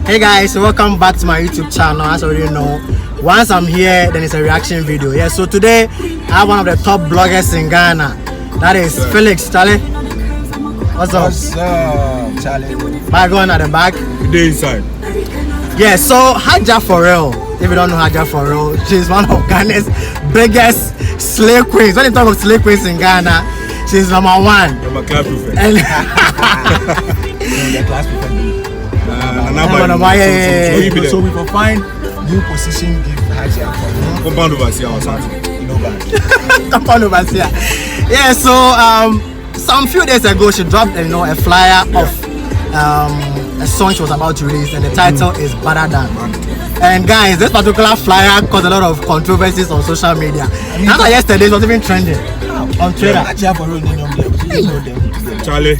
Hey guys, welcome back to my YouTube channel. As you already know, once I'm here, then it's a reaction video. Yeah, so today I have one of the top bloggers in Ghana. That is Felix. Charlie, what's up? What's up, Charlie? Bag on at the back. The inside. Yeah, so Hajia4real. If you don't know Hajia4real, she's one of Ghana's biggest slay queens. When you talk of slay queens in Ghana, she's number one. I'm a class prefect. And The class prefect. So we will find new position give Hajia4real. Compound overseer or something. No bad. Compound overseer. Yeah, so some few days ago she dropped a flyer of a song she was about to release, and the title is Badder Than. And guys, this particular flyer caused a lot of controversies on social media. After yesterday, it was even trending on Twitter. Hajia4real know them. Charlie.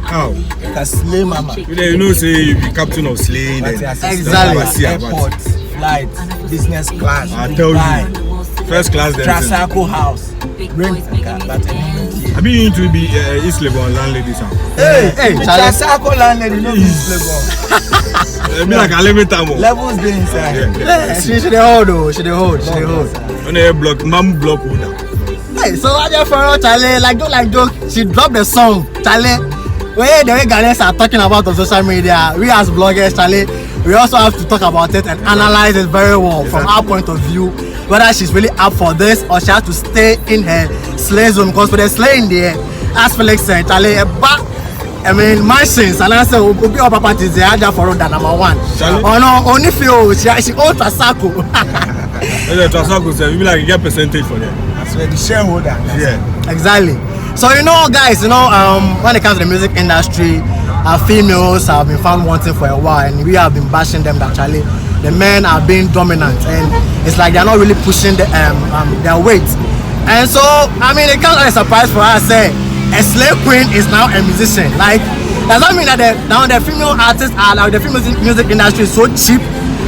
How? That's slay mama. You know, say you be captain of slaying. Exactly. Airport, flight, business class. I tell you, first class. Transako house. Rent that. I mean, you to be East Legon landladies. Hey, Charlie. Transako landlady no East Legon. Be like a elevator. Levels dey inside. She dey hold though. She dey hold. On a block, mom block holder. Hey, so Hajia4real, Charlie, like joke, she dropped the song, Charlie. Where the way Ghanaians are talking about on social media, we as bloggers, Charlie, we also have to talk about it and analyze it very well from our point of view, whether she's really up for this or she has to stay in her slay zone. Because for the slay in there, as Felix said, Charlie, mansions, and I say, Obi or Papa is the Hajia4real than number one. Oh no, only feel she owns a circle. The Transako said, you be like, you get percentage for them. That's where the shareholder. Yeah. Exactly. So guys, when it comes to the music industry, our females have been found wanting for a while, and we have been bashing them that Charlie, the men are being dominant, and it's like they're not really pushing their weight. And so, it comes as a surprise for us. Say a slave queen is now a musician. Like, does that mean that now the female artists are like the female music industry is so cheap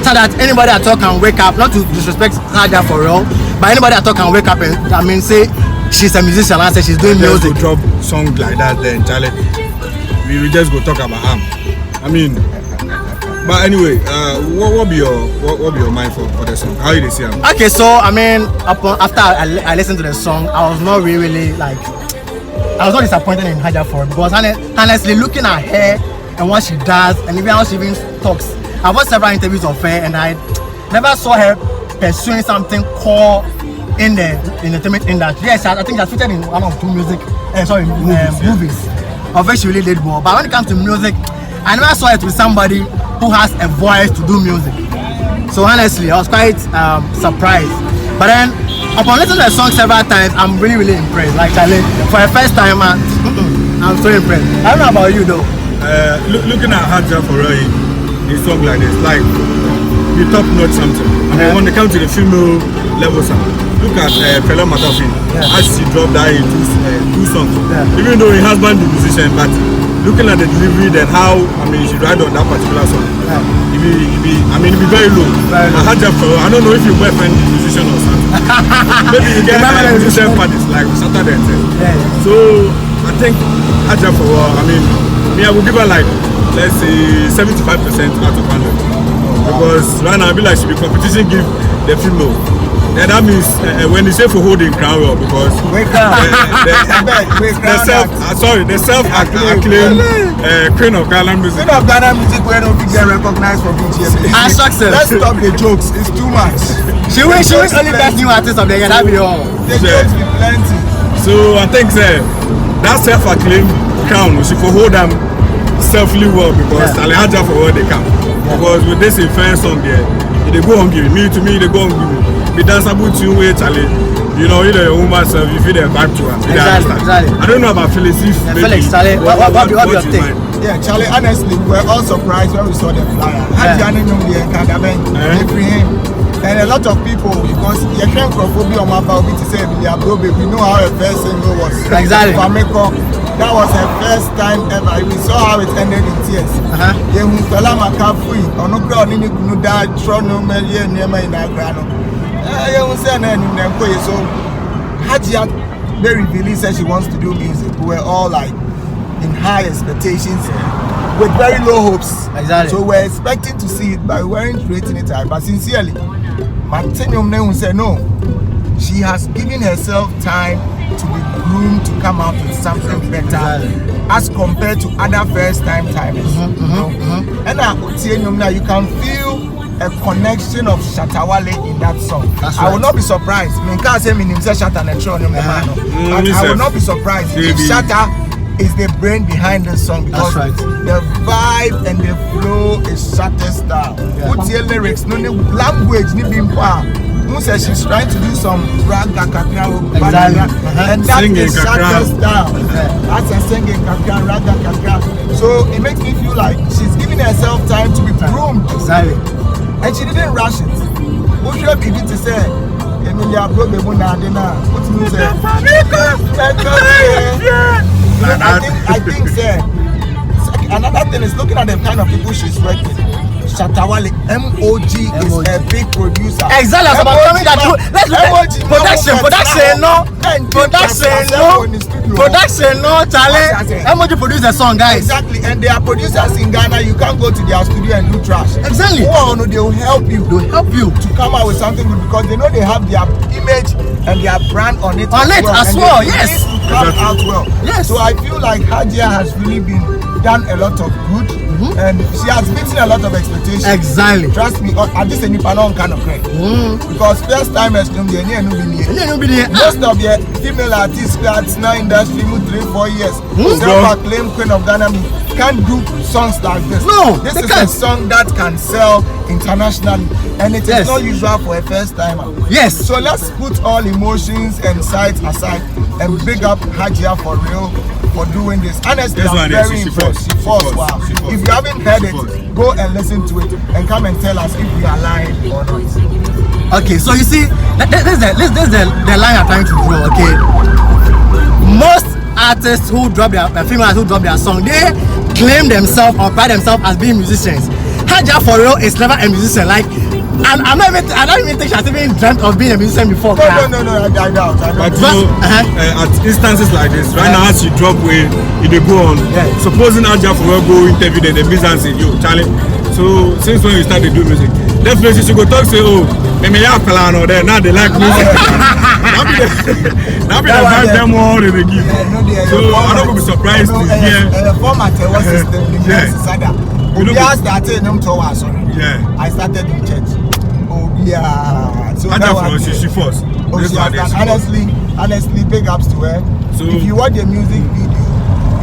so that anybody at all can wake up, not to disrespect Hajia4real, but anybody at all can wake up and say she's a musician and say she's doing music. Drop songs like that, then Charlie, we will just go talk about but anyway, what be your mind for the song? How you see him? Okay, so after I listened to the song, I was not really like, I was not disappointed in Hajia4real, because honestly, looking at her and what she does and even how she even talks, I've watched several interviews of her and I never saw her pursuing something core in the entertainment industry. Yes, I think she has featured in one of two movies of which she really did well. But when it comes to music, I never saw it with somebody who has a voice to do music. So honestly, I was quite surprised. But then, upon listening to the song several times, I'm really impressed. Like Charlie, for the first time, I'm so impressed. I don't know about you though. Looking at Hajia4real, a song like this, like the top notch something. When it comes to the female level sound, look at Fela Matafi, as she dropped that in two songs. Even though he has been the musician, but looking at the delivery, then how she ride on that particular song, it be very low. Hajia4real, I don't know if your boyfriend is a musician or something. Maybe you get musician parties like Saturday and so I think Hajia4real, I will give her like, let's say 75% out of 100. Because right now I feel like she be competition give the female. And that means when they say for holding crown well, because the self-acclaimed queen of Ghana music. Queen of Ghana music where don't get recognized for BGM. Let's stop the jokes. It's too much. She wins only best new artist of the year. That be all. The jokes be plenty. So I think that self-acclaimed crown she for hold them selfly well, because Hajia4real they come. Because with this first song there, they go hungry. To me they go hungry. We dance about you way, Charlie. You're a woman self, you feel the vibe to her. Exactly. I don't know about Felix. Felix, Charlie, what your take? Yeah, Charlie, honestly, we're all surprised when we saw the flyer. And a lot of people, because you can't be on my baby to say, we know how her first single was. Exactly. That was her first time ever. We saw how it ended in tears. So Hajia very revealing said she wants to do music. We were all like in high expectations. with very low hopes. Exactly. So we're expecting to see it, but we weren't creating it high. But sincerely, Martinium Neun said no. She has given herself time to be groomed to come out with something better as compared to other first-time timers. And now you can feel a connection of Shatawale in that song. I will not be surprised. I can't say Shatta and I will not be surprised if Shatta is the brain behind this song, because the vibe and the flow is Shatta style. Put your lyrics, no language, ni bimpa. Says she's trying to do some raga kakra, and that is Shatta style. That's a singing kakra, raga kakra. So it makes me feel like she's giving herself time to be groomed. And she didn't rush it. What should I begin to say? Emilia broke the one. What do you say? I think, sir. Another thing is looking at the kind of people she's working. Shatawale, MOG is a big producer. Exactly, I was about coming that. Let's look at production, no, Charlie. MOG produce a song, guys. Exactly, and they are producers in Ghana. You can't go to their studio and do trash. Exactly. They will help you. They will help you to come out with something good, because they know they have their image and their brand on it. As well, yes. To come out well. Yes. So I feel like Hajia has really done a lot of good, and she has beaten a lot of expectations. Exactly. Trust me, at this any panel kind of credit. Because first time most of the female artists that's now industry 3-4 years, self-acclaimed queen of Ghana can't do songs like this. No, this is a song that can sell internationally, and it is not usual for a first timer. Yes. So let's put all emotions and sides aside and big up Hajia4real for doing this. Honestly, I'm very impressed. She forced. Wow. If you haven't heard it, go and listen to it and come and tell us if we are lying or not. Okay, so you see, this is the line I'm trying to draw. Okay, most artists who drop females who drop their song, they claim themselves or pride themselves as being musicians. Hajia4real is never a musician. Like, I don't even think she has even dreamt of being a musician before. No, I doubt. But at instances like this, right now as you drop way, they go on. Supposing Hajia4real go interview the business in you, Charlie. So since when you started doing music, definitely she go talk, say, oh, maybe you have plan or there, now they like music. Now they like them all they give. So I don't be surprised to hear. The format was system. I started I started in church. So she forced. Honestly, big ups to her. So if you watch the music video,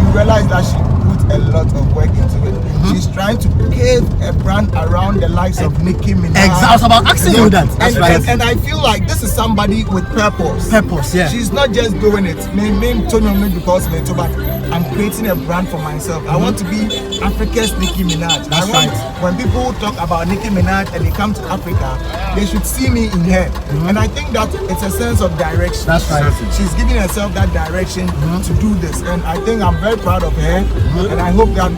you realize that she put a lot of work into it. She's trying to pave a brand around the likes of Nicki Minaj. Exactly. I was about asking you that. And I feel like this is somebody with purpose. Yeah. She's not just doing it. Because I'm creating a brand for myself. I want to be Africa's Nicki Minaj. When people talk about Nicki Minaj and they come to Africa, they should see me in her. And I think that it's a sense of direction. That's right. She's giving herself that direction to do this. And I think I'm very proud of her. And I hope that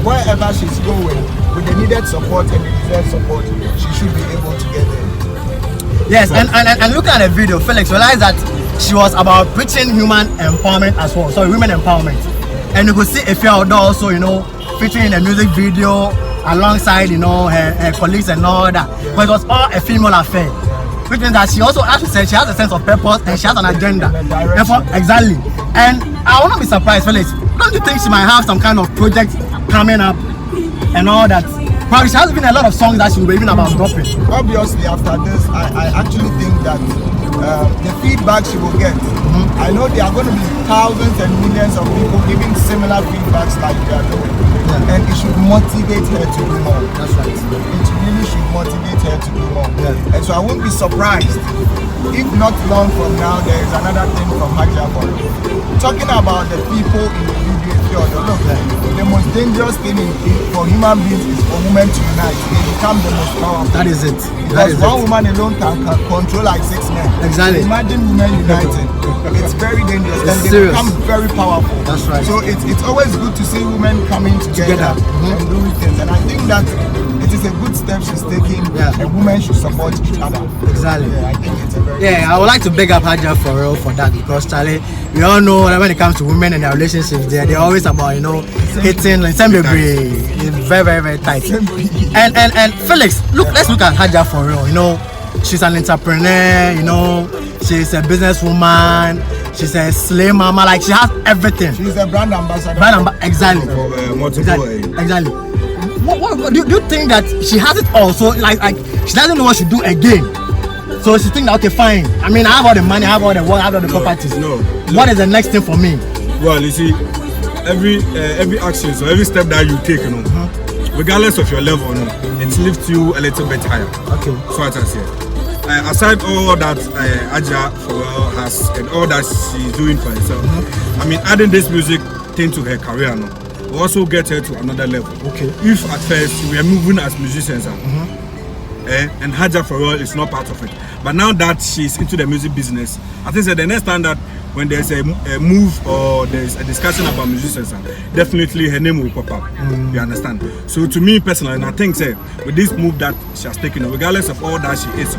wherever she's going, with the needed support and the deserved support, she should be able to get there. Yes, and looking at the video, Felix realized that she was about preaching human empowerment as well. Sorry, women empowerment. And you could see Ifeanyi also, featuring in a music video alongside, her colleagues and all that. But it was all a female affair. Which means that she also, as she said, she has a sense of purpose and she has an agenda. Therefore, exactly. And I will not be surprised, Felix. Don't you think she might have some kind of project coming up and all that? Probably she has even a lot of songs that she will be even about dropping. Obviously, after this, I actually think that the feedback she will get, I know there are going to be thousands and millions of people giving similar feedbacks like they are doing. And it should motivate her to do more. That's right. It really should motivate her to do more. And so I won't be surprised if not long from now there is another thing from Hajia4real. Talking about the people in the video, look, the most dangerous thing for human beings is for women to unite. They become the most powerful. That is it. Because one woman alone can control like 6 men. Exactly. Imagine women uniting. It's very dangerous. And they become very powerful. That's right. So it's always good to see women coming together. And doing things. And I think that it is a good step she's taking. And women should support each other. Exactly. I think it's a very I would like to big up Hajia4real for that, because Charlie, we all know that when it comes to women and their relationships, they're always about, you know, hitting and same degree. It's very, very, very tight. And Felix, let's look at Hajia4real. You know, she's an entrepreneur, you know, she's a businesswoman, she's a slave mama, like she has everything. She's a brand ambassador. Exactly. Exactly. What do you think that she has it all? So like she doesn't know what she do again. So she think that, okay, fine. I mean, I have all the money, I have all the work, I have all the properties. What is the next thing for me? Well, you see, every action, so every step that you take, you know, regardless of your level, you know, it lifts you a little bit higher. Okay. So what I say. Aside all that Hajia4real has and all that she's doing for herself, I mean, adding this music thing to her career, no, will also get her to another level. Okay. If at first we are moving as musicians, and Hajia4real is not part of it, but now that she's into the music business, I think that the next time that when there's a move or there's a discussion about musicians, definitely her name will pop up. You understand? So to me personally, and I think with this move that she has taken, regardless of all that she is,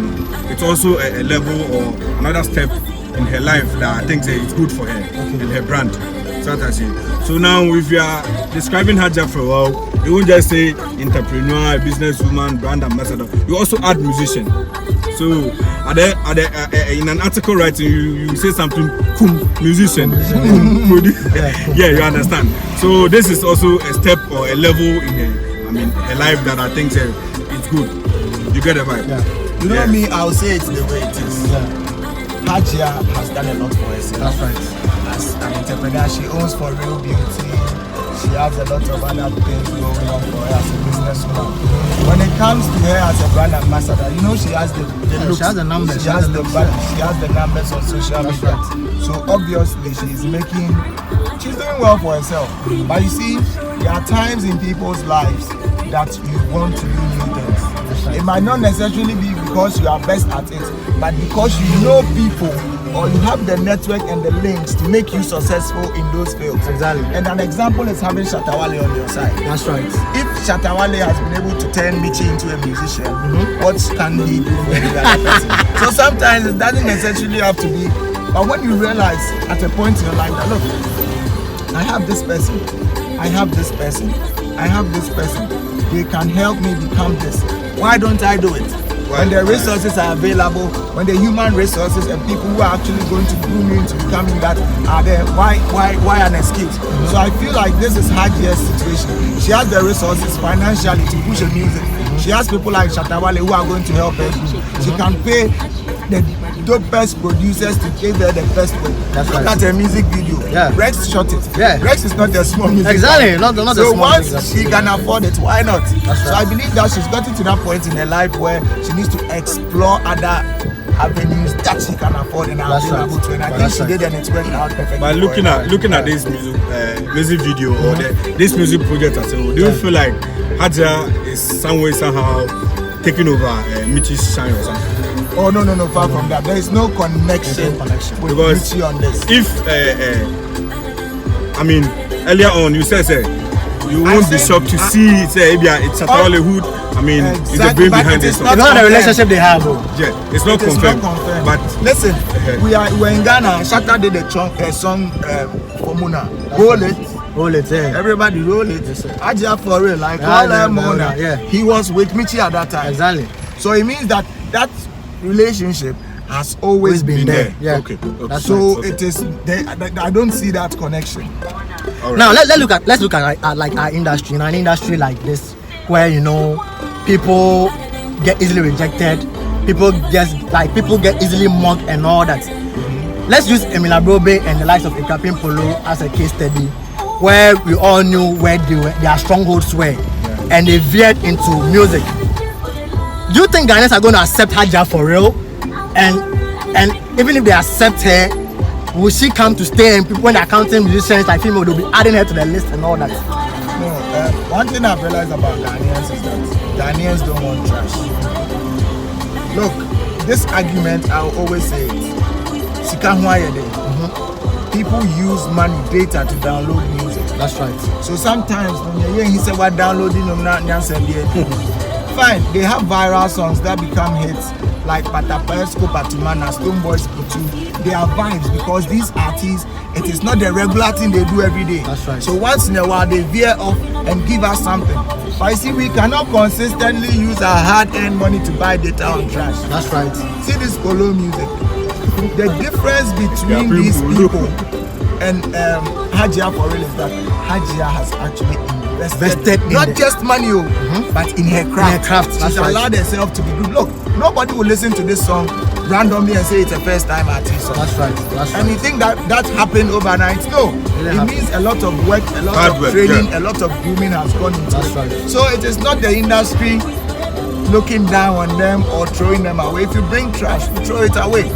it's also a level or another step in her life that I think is good for her and her brand. So that I say. So now if you are describing Hajia4real, you won't just say entrepreneur, businesswoman, brand ambassador. You also add musician. So in an article writing, you say something, musician. Yeah, you understand. So this is also a step or a level in her life that I think it's good. You get the vibe? Yeah. You know me, I'll say it the way it is. Hajia has done a lot for herself. That's right. As an entrepreneur, she owns 4real Beauty. She has a lot of other things going on for her as a businesswoman. When it comes to her as a brand ambassador, you know, she has the looks, she has the numbers, she has the numbers on social media. So obviously she's doing well for herself. But you see, there are times in people's lives that you want to do new things. It might not necessarily be because you are best at it, but because you know people or you have the network and the links to make you successful in those fields. Exactly. And an example is having Shatta4real on your side. That's right. If Shatta4real has been able to turn Michi into a musician, what can he do for any other person? So sometimes it doesn't necessarily have to be, but when you realize at a point in your life that, look, I have this person, I have this person, I have this person, they can help me become this. Why don't I do it? When the resources are available, when the human resources and people who are actually going to groom you into becoming that are there, why an excuse? So I feel like this is Hajia's situation. She has the resources financially to push her music. She has people like Shatta4real who are going to help her. She can pay the best producers to give her the best way. Look at her music video. Yeah. Rex shot it. Yeah. Rex is not a small music. Exactly. Not a so small once music. she can afford it, why not? That's So right. I believe that she's gotten to that point in her life where she needs to explore other avenues that she can afford and are That's available right. to. And I think That's she right. did, and it's working out perfectly. But looking at this music video or this music project as well, do you feel like Hajia is some way somehow taking over Michi's shine or something? Oh no, far from that. There is no connection with Because Michi on this. if I mean earlier on you said you won't be shocked to see it's Shatta4real who I mean is the brain but behind it this. is not It's not the relationship they have. Yeah, it's not It is confirmed. not confirmed. But listen, we're in Ghana. Shatta did a song for Muna. Roll it. Hold it, yeah. Everybody roll it. Hajia4real, like all them Muna. Yeah. He was with Michi at that time. Exactly. So it means that relationship has always been there. Yeah. Okay. That's So right. it is there. I don't see that connection. all right. Now let's look at like our industry. In an industry like this, where you know people get easily rejected, people get easily mocked and all that. Let's use Emila Brobe and the likes of Ikapin Polo as a case study, where we all knew where their strongholds were, and they veered into music. Do you think Ghanaians are going to accept Hajia4real? And even if they accept her, will she come to stay? And people, when they're counting musicians like female, they'll be adding her to the list and all that. No, one thing I've realized about Ghanaians is that Ghanaians don't want trash. Look, this argument, I'll always say it. People use money, data to download music. That's right. So sometimes when you hear he say what downloading them not fine, they have viral songs that become hits, like Patapesco, Patumana, Stone Boys, Putu, they are vibes because these artists, it is not the regular thing they do every day. That's right. So once in a while they veer off and give us something. But you see, we cannot consistently use our hard-earned money to buy data on trash. That's right. See this Kolo music. The difference between these people and Hajia4real is that Hajia has actually invested in not just money, but in her craft. She's allowed herself to be good. Look, nobody will listen to this song randomly and say it's a first-time artist song. That's right. That's right. And you think that happened overnight? No, it means a lot of work, a lot of training, a lot of grooming has gone into That's it. right. So it is not the industry looking down on them or throwing them away. If you bring trash, we throw it away.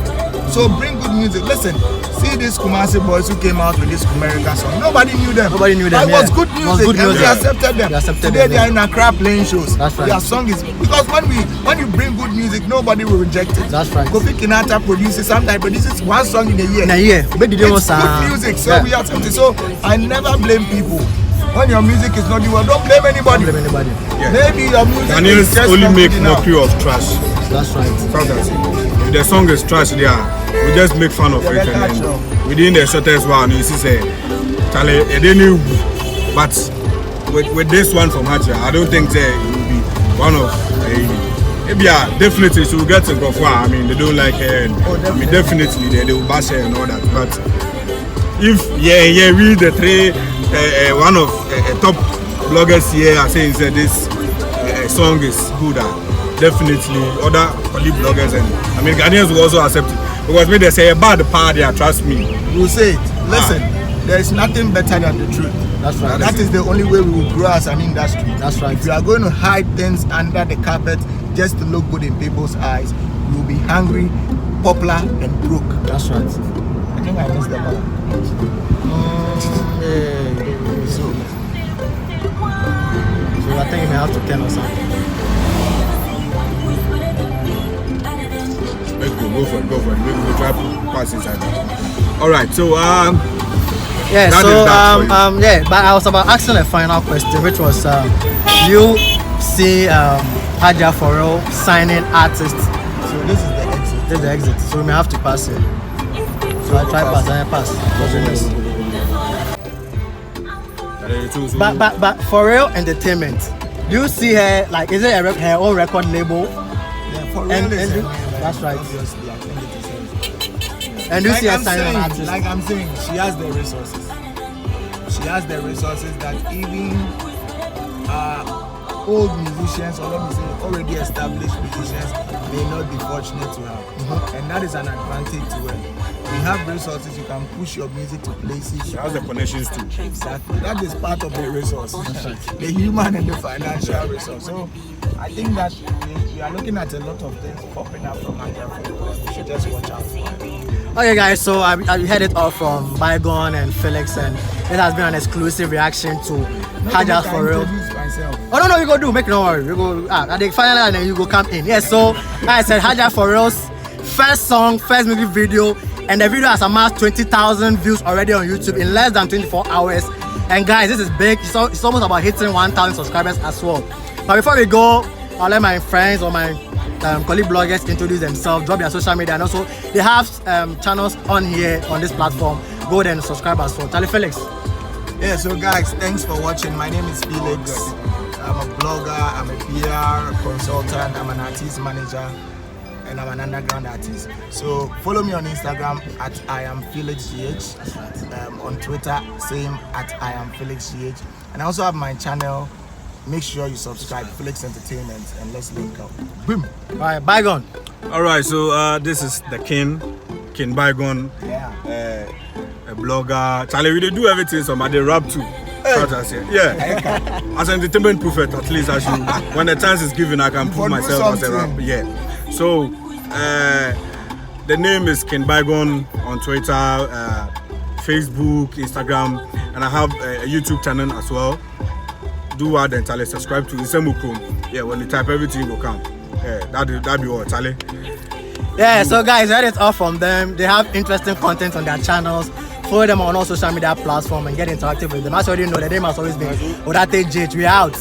So bring good music. Listen, see these Kumasi boys who came out with this Kumerica song. Nobody knew them. Nobody knew them. That was good music, and we accepted them. Today they are in Accra playing shows. That's right. Their song is because when you bring good music, nobody will reject it. That's right. Kofi Kinata sometimes produces one song in a year. In a year, but It's good music, so we accept it. So I never blame people. When your music is not doing well, don't blame anybody. Don't blame anybody. Yeah. Maybe your music Ghanaians is just only not make good enough. mockery of trash. That's right. If the song is trash, we just make fun of it, and then within the shortest while, you see, say, Charlie, it didn't. But with this one from Hajia, I don't think it will be one of. Maybe definitely she will get to go far. I mean, they don't like her. I mean, definitely they will bash her and all that. But if we the three, one of top bloggers here are saying that this song is good. Definitely other colleague bloggers and I mean Ghanaians will also accept it because when they say a bad part there, trust me, we'll say it. Listen, there is nothing better than the truth. That's right. That is the only way we will grow as an industry. That's right. If you are going to hide things under the carpet just to look good in people's eyes, you will be hungry, popular, and broke. That's right. I think I missed the ball. So I think you may have to turn or something. Go for it. Maybe we'll try to pass inside. All right. So yeah. So but I was about asking a final question, which was you see Hajia4real signing artists. So this is the exit. This is the exit. So we may have to pass it. So I try pass. But for real entertainment, do you see her like? Is it her own record label? Yeah, for real. That's right. Obviously, I think it is. And you see her signing an artist. Like I'm saying, she has the resources. She has the resources that even old musicians, or let me say already established musicians, may not be fortunate to have. And that is an advantage to her. You have resources, you can push your music to places. She has the connections too. Exactly. That is part of the resource. The human and the financial resource. So I think that we are looking at a lot of things popping up from Hajia4real. We should just watch out for it. Okay guys, so I heard it all from Bygone and Felix, and it has been an exclusive reaction to Hajia4real. Oh no, you go do, make no worry. You go at the final and then you go come in. Yes, so like I said, Hajia4real's first song, first music video, and the video has amassed 20,000 views already on YouTube in less than 24 hours. And guys, this is big. It's almost about hitting 1,000 subscribers as well. But before we go, I'll let my friends or my colleague bloggers introduce themselves, drop their social media, and also they have channels on here on this platform. Go there and subscribe as well. Charlie Felix. Yeah, so guys, thanks for watching. My name is Felix. I'm a blogger, I'm a PR consultant, I'm an artist manager, and I'm an underground artist. So follow me on Instagram at IamFelixGH. On Twitter, same at IamFelixGH. And I also have my channel. Make sure you subscribe, Felix Entertainment, and let's link up. Boom. All right, Bygone. All right, so this is the King Bygone. Yeah. A blogger. Charlie, we do everything. So they rap too. Yeah. As an entertainment prophet, at least I should. When the chance is given, I can prove myself as a rapper. Yeah. So the name is King Bygone on Twitter, Facebook, Instagram, and I have a YouTube channel as well. Do what then, Charlie. Subscribe to Isemukrum. Yeah, when you type everything, it will come. Yeah, that'll be all, Charlie. Yeah, so guys, that is all from them. They have interesting content on their channels. Follow them on all social media platforms and get interactive with them. As you already know, the name has always been Odate JH. We out.